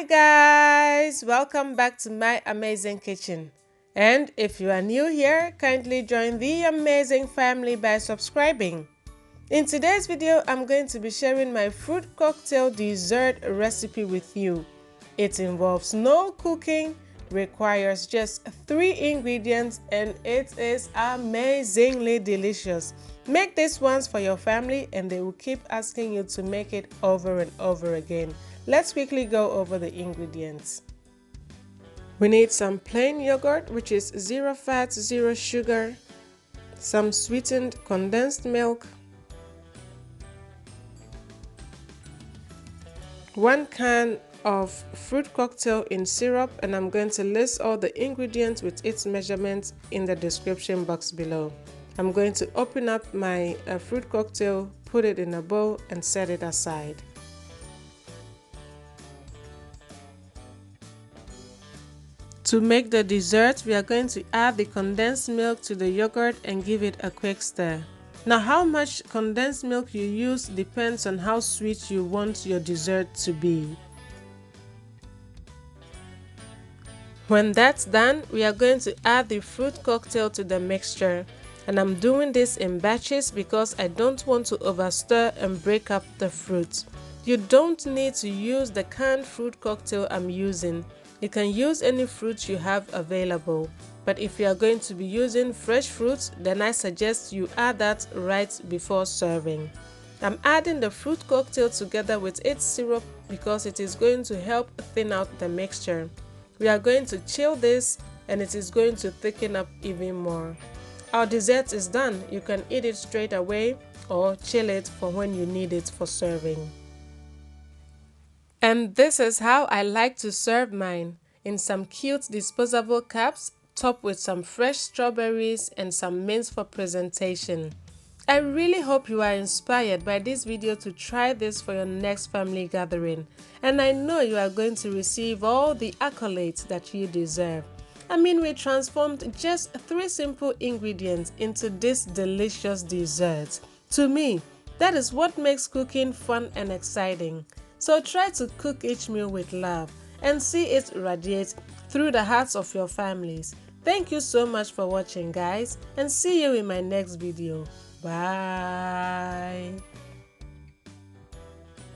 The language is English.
Hi guys, welcome back to my Amazin Kitchen. And if you are new here, kindly join the amazing family by subscribing. In today's video, I'm going to be sharing my fruit cocktail dessert recipe with you. It involves no cooking, requires just 3 ingredients, and it is amazingly delicious. Make this once for your family and they will keep asking you to make it over and over again. Let's quickly go over the ingredients. We need some plain yogurt, which is 0 fat, 0 sugar, some sweetened condensed milk, 1 can of fruit cocktail in syrup, and I'm going to list all the ingredients with its measurements in the description box below. I'm going to open up my fruit cocktail, put it in a bowl and set it aside. To make the dessert, we are going to add the condensed milk to the yogurt and give it a quick stir. Now, how much condensed milk you use depends on how sweet you want your dessert to be. When that's done, we are going to add the fruit cocktail to the mixture. And I'm doing this in batches because I don't want to overstir and break up the fruit. You don't need to use the canned fruit cocktail I'm using. You can use any fruit you have available. But if you are going to be using fresh fruit, then I suggest you add that right before serving. I'm adding the fruit cocktail together with its syrup because it is going to help thin out the mixture. We are going to chill this and it is going to thicken up even more. Our dessert is done. You can eat it straight away or chill it for when you need it for serving. And this is how I like to serve mine, in some cute disposable cups, topped with some fresh strawberries and some mints for presentation. I really hope you are inspired by this video to try this for your next family gathering, and I know you are going to receive all the accolades that you deserve. I mean, we transformed just 3 simple ingredients into this delicious dessert. To me, that is what makes cooking fun and exciting. So try to cook each meal with love and see it radiate through the hearts of your families. Thank you so much for watching, guys, and see you in my next video. Bye.